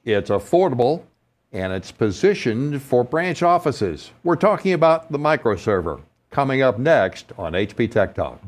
It's affordable, and it's positioned for branch offices. We're talking about the microserver, coming up next on HP Tech Talk.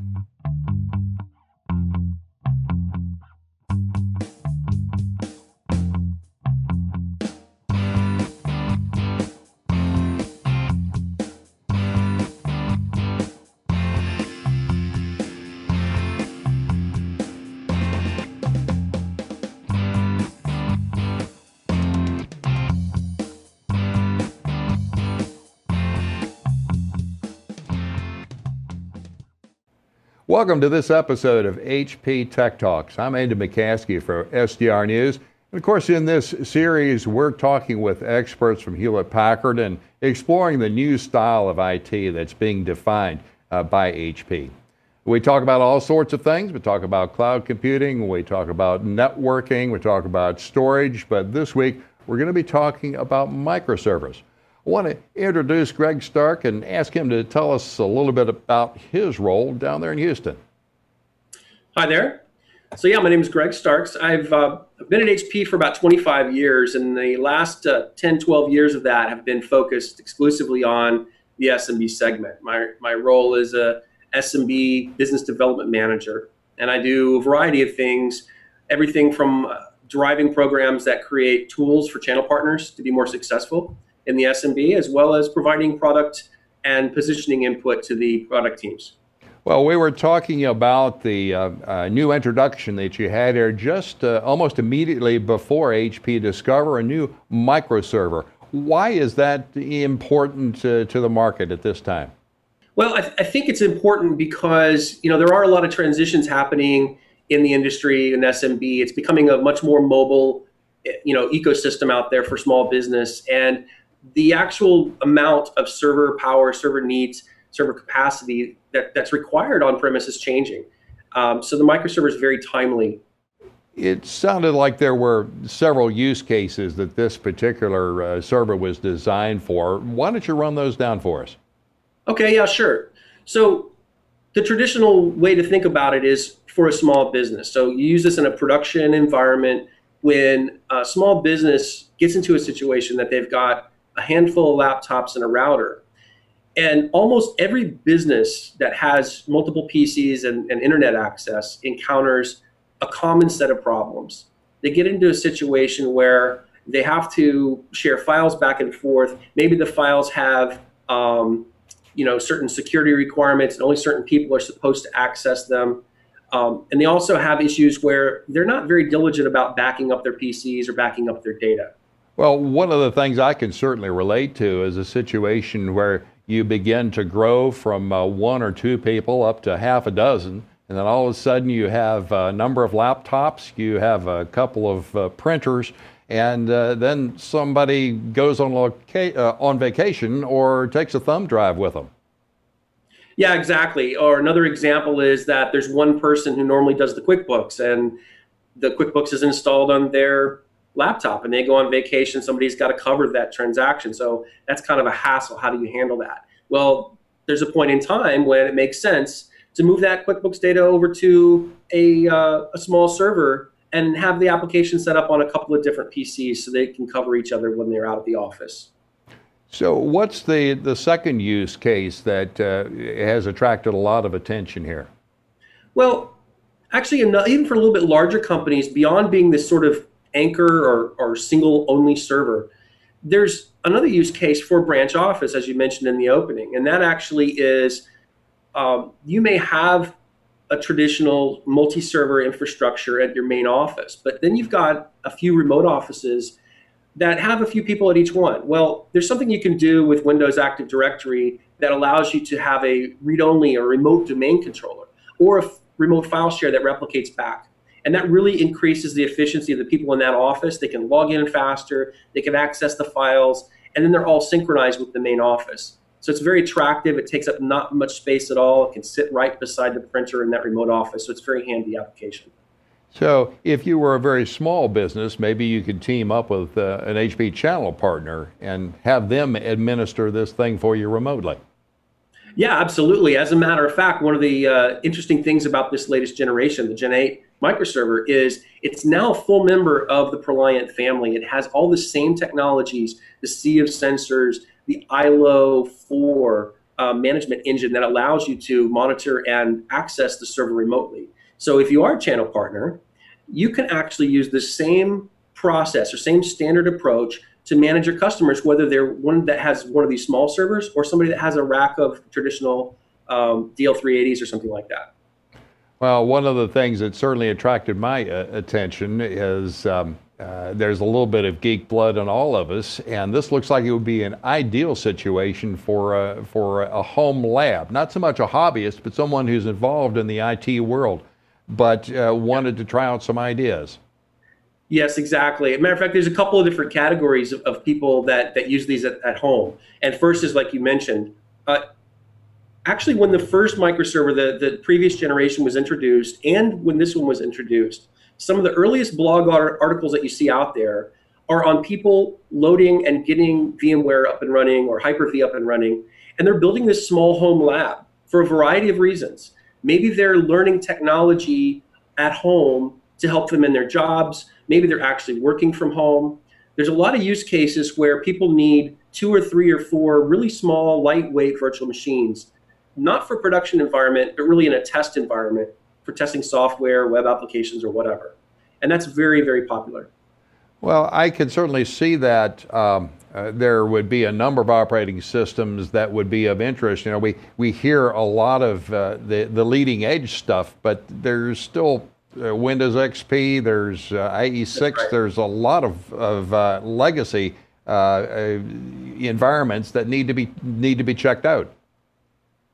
Welcome to this episode of HP Tech Talks. I'm Andy McCaskey for SDR News. And of course, in this series, we're talking with experts from Hewlett-Packard and exploring the new style of IT that's being defined by HP. We talk about all sorts of things. We talk about cloud computing, we talk about networking, we talk about storage, but this week we're going to be talking about microservers. I want to introduce Greg Stark and ask him to tell us a little bit about his role down there in Houston. Hi there. So yeah, my name is Greg Starks. I've been at HP for about 25 years, and the last 10, 12 years of that have been focused exclusively on the SMB segment. My role is a SMB business development manager, and I do a variety of things, everything from driving programs that create tools for channel partners to be more successful in the SMB, as well as providing product and positioning input to the product teams. Well, we were talking about the new introduction that you had here just almost immediately before HP Discover, a new microserver. Why is that important to the market at this time? Well, I think it's important because there are a lot of transitions happening in the industry in SMB. It's becoming a much more mobile ecosystem out there for small business, and the actual amount of server power, server needs, server capacity that's required on premise is changing. So the microserver is very timely. It sounded like there were several use cases that this particular server was designed for. Why don't you run those down for us? Okay, yeah, sure. So the traditional way to think about it is for a small business. So you use this in a production environment when a small business gets into a situation that they've got a handful of laptops and a router. And almost every business that has multiple PCs and internet access encounters a common set of problems. They get into a situation where they have to share files back and forth. Maybe the files have certain security requirements, and only certain people are supposed to access them. And they also have issues where they're not very diligent about backing up their PCs or backing up their data. Well, one of the things I can certainly relate to is a situation where you begin to grow from one or two people up to half a dozen, and then all of a sudden you have a number of laptops, you have a couple of printers, and then somebody goes on vacation or takes a thumb drive with them. Yeah, exactly. Or another example is that there's one person who normally does the QuickBooks, and the QuickBooks is installed on their laptop, and they go on vacation. Somebody's got to cover that transaction. So that's kind of a hassle. How do you handle that? Well, there's a point in time when it makes sense to move that QuickBooks data over to a small server and have the application set up on a couple of different PCs so they can cover each other when they're out of the office. So what's the second use case that has attracted a lot of attention here? Well, actually, even for a little bit larger companies, beyond being this sort of anchor or single only server, there's another use case for branch office, as you mentioned in the opening, and that actually is you may have a traditional multi-server infrastructure at your main office, but then you've got a few remote offices that have a few people at each one. Well, there's something you can do with Windows Active Directory that allows you to have a read-only or remote domain controller or a remote file share that replicates back. And that really increases the efficiency of the people in that office. They can log in faster, they can access the files, and then they're all synchronized with the main office. So it's very attractive. It takes up not much space at all. It can sit right beside the printer in that remote office. So it's a very handy application. So if you were a very small business, maybe you could team up with an HP channel partner and have them administer this thing for you remotely. Yeah, absolutely. As a matter of fact, one of the interesting things about this latest generation, the Gen 8 microserver is it's now a full member of the ProLiant family. It has all the same technologies, the sea of sensors, the ILO 4 management engine that allows you to monitor and access the server remotely. So if you are a channel partner, you can actually use the same process or same standard approach to manage your customers, whether they're one that has one of these small servers or somebody that has a rack of traditional DL380s or something like that. Well, one of the things that certainly attracted my attention is there's a little bit of geek blood in all of us, and this looks like it would be an ideal situation for a home lab. Not so much a hobbyist, but someone who's involved in the IT world, but wanted to try out some ideas. Yes, exactly. As a matter of fact, there's a couple of different categories of people that use these at home. And first is, like you mentioned, actually when the first microserver, the previous generation was introduced, and when this one was introduced, some of the earliest blog articles that you see out there are on people loading and getting VMware up and running or Hyper-V up and running, and they're building this small home lab for a variety of reasons. Maybe they're learning technology at home to help them in their jobs. Maybe they're actually working from home. There's a lot of use cases where people need 2 or 3 or 4 really small, lightweight virtual machines, not for production environment, but really in a test environment for testing software, web applications, or whatever. And that's very, very popular. Well, I can certainly see that there would be a number of operating systems that would be of interest. You know, we hear a lot of the leading edge stuff, but there's still Windows XP, there's IE6, right. There's a lot of legacy environments that need to be checked out.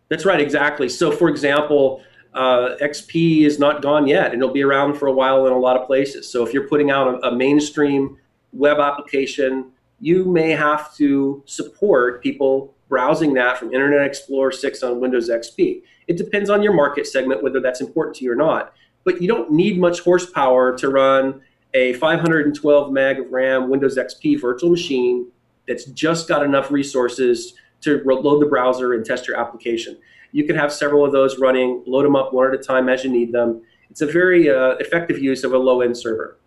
That's right, exactly. So, for example, XP is not gone yet, and it'll be around for a while in a lot of places. So if you're putting out a mainstream web application, you may have to support people browsing that from Internet Explorer 6 on Windows XP. It depends on your market segment, whether that's important to you or not. But you don't need much horsepower to run a 512 meg of RAM Windows XP virtual machine that's just got enough resources to load the browser and test your application. You can have several of those running, load them up one at a time as you need them. It's a very effective use of a low-end server.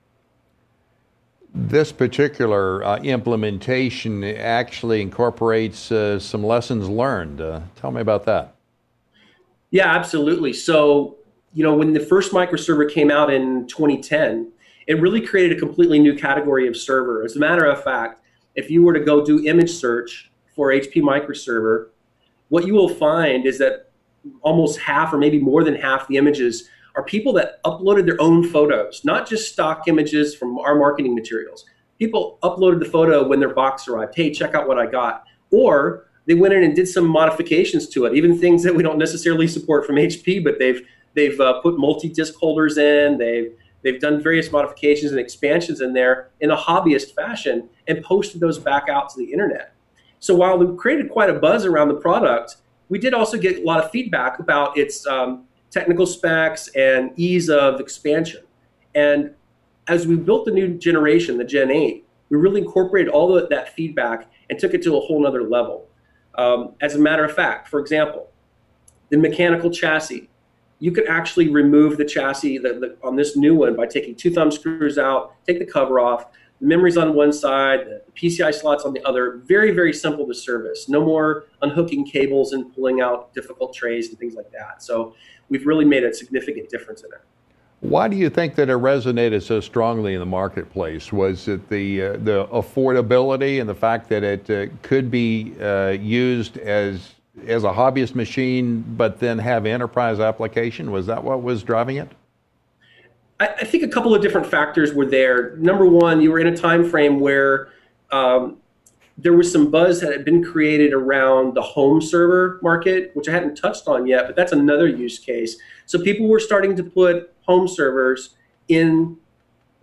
This particular implementation actually incorporates some lessons learned. Tell me about that. Yeah, absolutely. So, you know, when the first microserver came out in 2010, it really created a completely new category of server. As a matter of fact, if you were to go do image search for HP microserver, what you will find is that almost half or maybe more than half the images are people that uploaded their own photos, not just stock images from our marketing materials. People uploaded the photo when their box arrived. Hey, check out what I got. Or they went in and did some modifications to it, even things that we don't necessarily support from HP, but they've put multi-disc holders in, they've done various modifications and expansions in there in a hobbyist fashion and posted those back out to the internet. So while we created quite a buzz around the product, we did also get a lot of feedback about its technical specs and ease of expansion. And as we built the new generation, the Gen 8, we really incorporated all of that feedback and took it to a whole nother level. As a matter of fact, for example, the mechanical chassis, you could actually remove the chassis on this new one by taking 2 thumb screws out, take the cover off, the memory's on one side, the PCI slots on the other. Very, very simple to service. No more unhooking cables and pulling out difficult trays and things like that. So we've really made a significant difference in it. Why do you think that it resonated so strongly in the marketplace? Was it the affordability and the fact that it could be used as a hobbyist machine, but then have enterprise application? Was that what was driving it? I think a couple of different factors were there. Number one, you were in a time frame where there was some buzz that had been created around the home server market, which I hadn't touched on yet, but that's another use case. So people were starting to put home servers in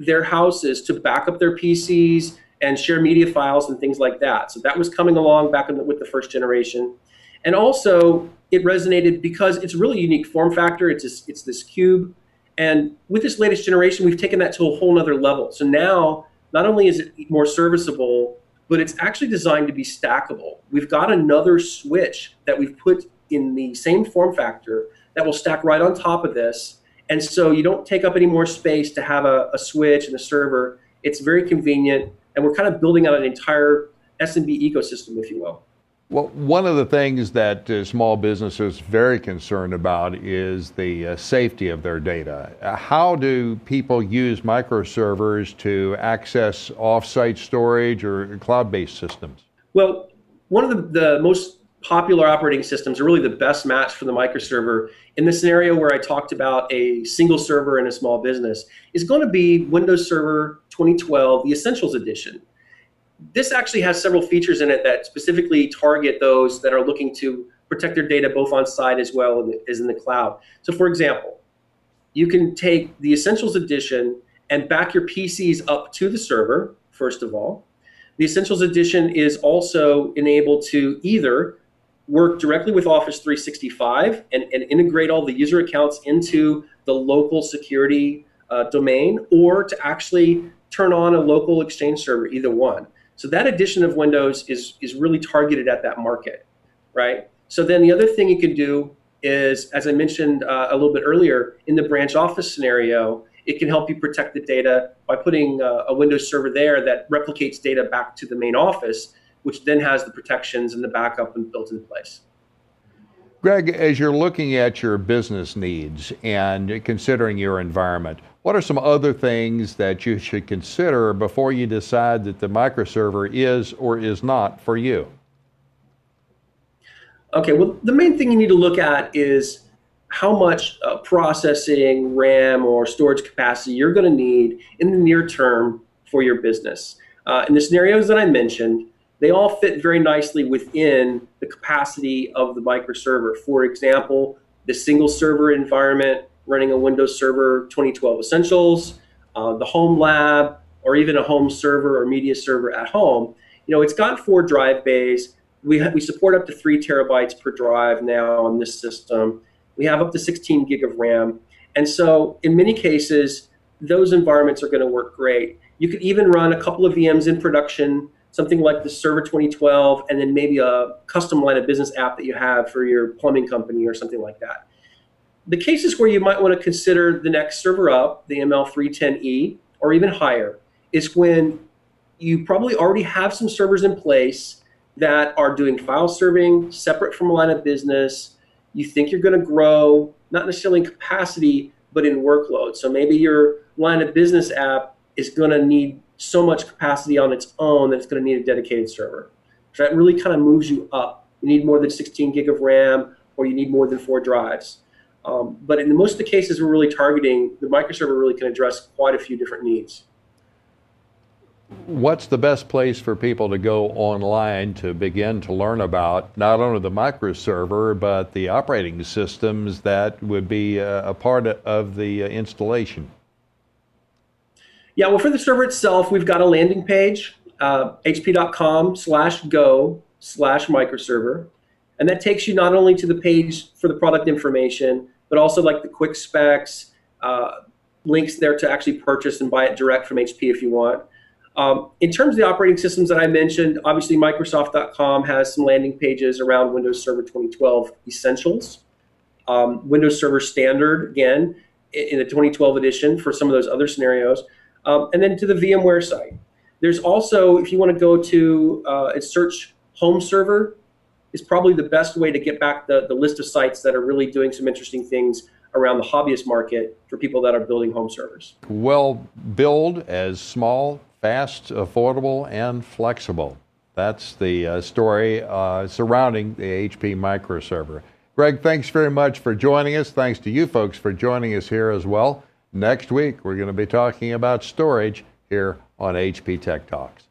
their houses to back up their PCs and share media files and things like that. So that was coming along back with the first generation. And also, it resonated because it's a really unique form factor. It's this cube. And with this latest generation, we've taken that to a whole nother level. So now, not only is it more serviceable, but it's actually designed to be stackable. We've got another switch that we've put in the same form factor that will stack right on top of this. And so you don't take up any more space to have a switch and a server. It's very convenient, and we're kind of building out an entire SMB ecosystem, if you will. Well, one of the things that small businesses are very concerned about is the safety of their data. How do people use microservers to access off-site storage or cloud-based systems? Well, one of the most popular operating systems are really the best match for the microserver in the scenario where I talked about a single server in a small business is going to be Windows Server 2012, the Essentials Edition. This actually has several features in it that specifically target those that are looking to protect their data both on site as well as in the cloud. So for example, you can take the Essentials Edition and back your PCs up to the server, first of all. The Essentials Edition is also enabled to either work directly with Office 365 and integrate all the user accounts into the local security domain, or to actually turn on a local Exchange server, either one. So that edition of Windows is really targeted at that market, right? So then the other thing you can do is, as I mentioned a little bit earlier, in the branch office scenario, it can help you protect the data by putting a Windows server there that replicates data back to the main office, which then has the protections and the backup built in place. Greg, as you're looking at your business needs and considering your environment, what are some other things that you should consider before you decide that the microserver is or is not for you? Okay, well, the main thing you need to look at is how much processing, RAM, or storage capacity you're going to need in the near term for your business. In the scenarios that I mentioned, they all fit very nicely within the capacity of the microserver. For example, the single server environment running a Windows Server 2012 Essentials, the home lab, or even a home server or media server at home. You know, it's got 4 drive bays. We support up to 3 terabytes per drive now on this system. We have up to 16 gig of RAM. And so in many cases, those environments are going to work great. You could even run a couple of VMs in production, something like the Server 2012, and then maybe a custom line of business app that you have for your plumbing company or something like that. The cases where you might want to consider the next server up, the ML310E, or even higher, is when you probably already have some servers in place that are doing file serving, separate from a line of business. You think you're going to grow, not necessarily in capacity, but in workload. So maybe your line of business app is going to need so much capacity on its own that it's going to need a dedicated server. So that really kind of moves you up. You need more than 16 gig of RAM, or you need more than 4 drives. But in most of the cases we're really targeting, the microserver really can address quite a few different needs. What's the best place for people to go online to begin to learn about not only the microserver, but the operating systems that would be a part of the installation? Yeah, well, for the server itself, we've got a landing page, hp.com/go/microserver. And that takes you not only to the page for the product information, but also like the quick specs, links there to actually purchase and buy it direct from HP if you want. In terms of the operating systems that I mentioned, obviously Microsoft.com has some landing pages around Windows Server 2012 Essentials, Windows Server Standard, again, in the 2012 edition for some of those other scenarios, and then to the VMware site. There's also, if you want to go to and search Home Server, is probably the best way to get back the list of sites that are really doing some interesting things around the hobbyist market for people that are building home servers. Well, build as small, fast, affordable, and flexible. That's the story surrounding the HP microserver. Greg, thanks very much for joining us. Thanks to you folks for joining us here as well. Next week, we're going to be talking about storage here on HP Tech Talks.